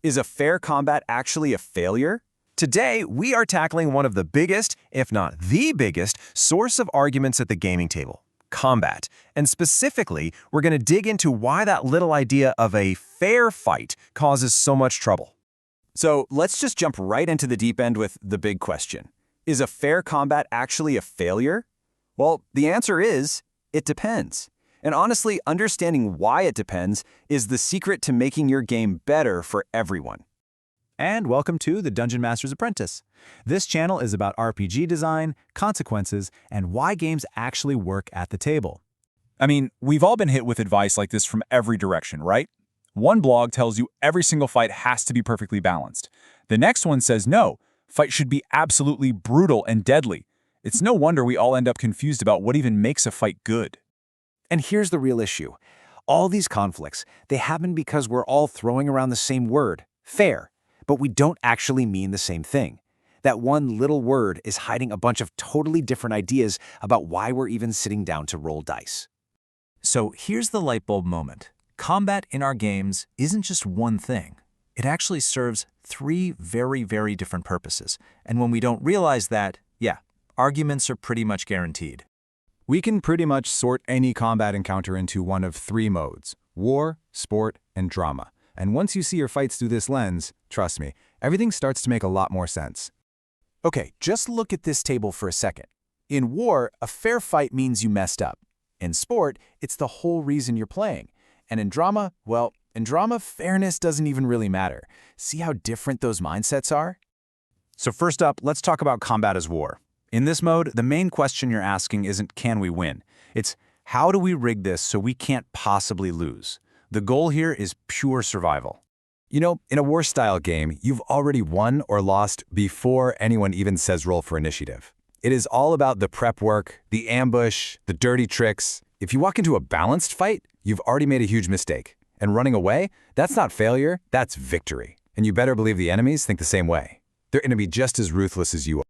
Is a fair combat actually a failure? Today, we are tackling one of the biggest, if not the biggest, source of arguments at the gaming table, combat. And specifically, we're going to dig into why that little idea of a fair fight causes so much trouble. So let's just jump right into the deep end with the big question. Is a fair combat actually a failure? Well, the answer is, it depends. And honestly, understanding why it depends is the secret to making your game better for everyone. And welcome to the Dungeon Master's Apprentice. This channel is about RPG design, consequences, and why games actually work at the table. I mean, we've all been hit with advice like this from every direction, right? One blog tells you every single fight has to be perfectly balanced. The next one says no, fight should be absolutely brutal and deadly. It's no wonder we all end up confused about what even makes a fight good. And here's the real issue. All these conflicts, they happen because we're all throwing around the same word, fair, but we don't actually mean the same thing. That one little word is hiding a bunch of totally different ideas about why we're even sitting down to roll dice. So here's the light bulb moment. Combat in our games isn't just one thing. It actually serves three very, very different purposes. And when we don't realize that, arguments are pretty much guaranteed. We can pretty much sort any combat encounter into one of three modes: war, sport, and drama. And once you see your fights through this lens, trust me, everything starts to make a lot more sense. Okay, just look at this table for a second. In war, a fair fight means you messed up. In sport, it's the whole reason you're playing. And in drama, well, in drama, fairness doesn't even really matter. See how different those mindsets are? So first up, let's talk about combat as war. In this mode, the main question you're asking isn't can we win? It's how do we rig this so we can't possibly lose? The goal here is pure survival. You know, in a war-style game, you've already won or lost before anyone even says roll for initiative. It is all about the prep work, the ambush, the dirty tricks. If you walk into a balanced fight, you've already made a huge mistake. And running away, that's not failure, that's victory. And you better believe the enemies think the same way. They're going to be just as ruthless as you are.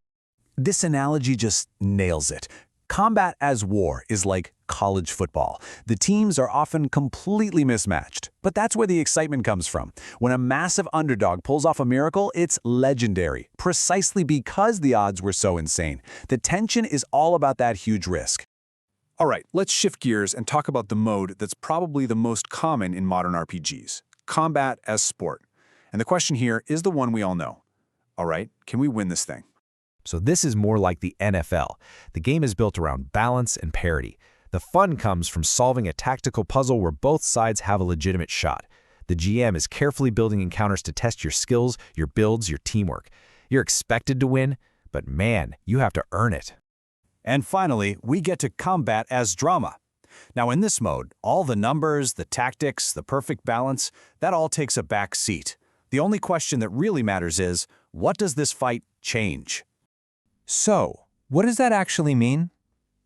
This analogy just nails it. Combat as war is like college football. The teams are often completely mismatched, but that's where the excitement comes from. When a massive underdog pulls off a miracle, it's legendary, precisely because the odds were so insane. The tension is all about that huge risk. All right, let's shift gears and talk about the mode that's probably the most common in modern RPGs, combat as sport. And the question here is the one we all know. All right, can we win this thing? So this is more like the NFL. The game is built around balance and parity. The fun comes from solving a tactical puzzle where both sides have a legitimate shot. The GM is carefully building encounters to test your skills, your builds, your teamwork. You're expected to win, but man, you have to earn it. And finally, we get to combat as drama. Now in this mode, all the numbers, the tactics, the perfect balance, that all takes a back seat. The only question that really matters is, what does this fight change? So, what does that actually mean?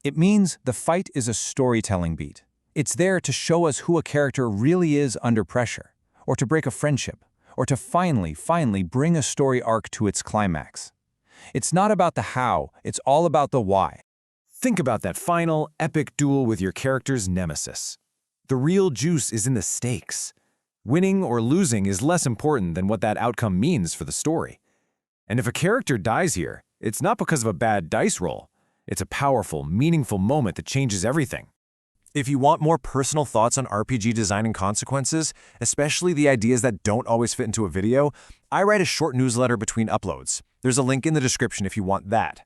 It means the fight is a storytelling beat. It's there to show us who a character really is under pressure, or to break a friendship, or to finally bring a story arc to its climax. It's not about the how, it's all about the why. Think about that final, epic duel with your character's nemesis. The real juice is in the stakes. Winning or losing is less important than what that outcome means for the story. And if a character dies here, it's not because of a bad dice roll. It's a powerful, meaningful moment that changes everything. If you want more personal thoughts on RPG design and consequences, especially the ideas that don't always fit into a video, I write a short newsletter between uploads. There's a link in the description if you want that.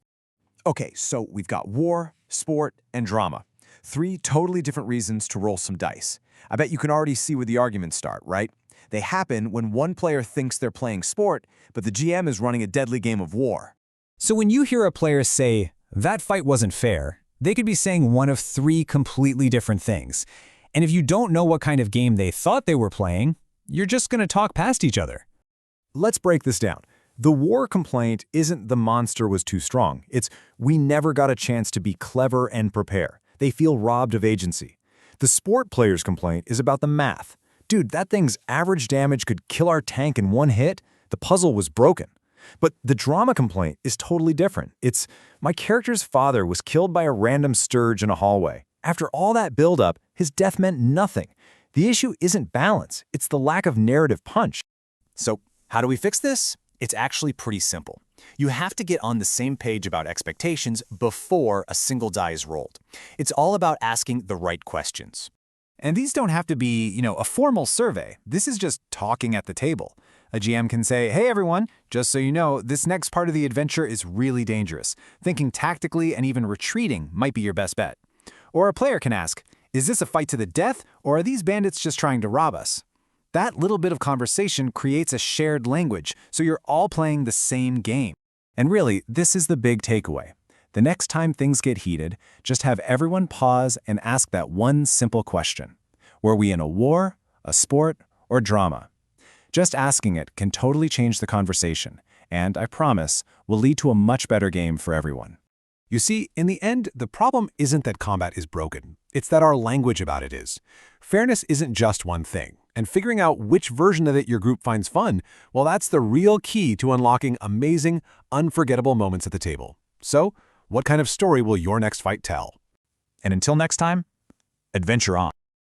Okay, so we've got war, sport, and drama. Three totally different reasons to roll some dice. I bet you can already see where the arguments start, right? They happen when one player thinks they're playing sport, but the GM is running a deadly game of war. So when you hear a player say, "That fight wasn't fair," they could be saying one of three completely different things. And if you don't know what kind of game they thought they were playing, you're just going to talk past each other. Let's break this down. The war complaint isn't the monster was too strong. It's we never got a chance to be clever and prepare. They feel robbed of agency. The sport player's complaint is about the math. Dude, that thing's average damage could kill our tank in one hit. The puzzle was broken. But the drama complaint is totally different. It's, my character's father was killed by a random sturge in a hallway. After all that buildup, his death meant nothing. The issue isn't balance, it's the lack of narrative punch. So How do we fix this? It's actually pretty simple. You have to get on the same page about expectations before a single die is rolled. It's all about asking the right questions. And these don't have to be, a formal survey. This is just talking at the table. A GM can say, hey everyone, just so you know, this next part of the adventure is really dangerous. Thinking tactically and even retreating might be your best bet. Or a player can ask, is this a fight to the death, or are these bandits just trying to rob us? That little bit of conversation creates a shared language, so you're all playing the same game. And really, this is the big takeaway. The next time things get heated, just have everyone pause and ask that one simple question. Were we in a war, a sport, or drama? Just asking it can totally change the conversation, and I promise, will lead to a much better game for everyone. You see, in the end, the problem isn't that combat is broken. It's that our language about it is. Fairness isn't just one thing, and figuring out which version of it your group finds fun, well, that's the real key to unlocking amazing, unforgettable moments at the table. So, what kind of story will your next fight tell? And until next time, adventure on.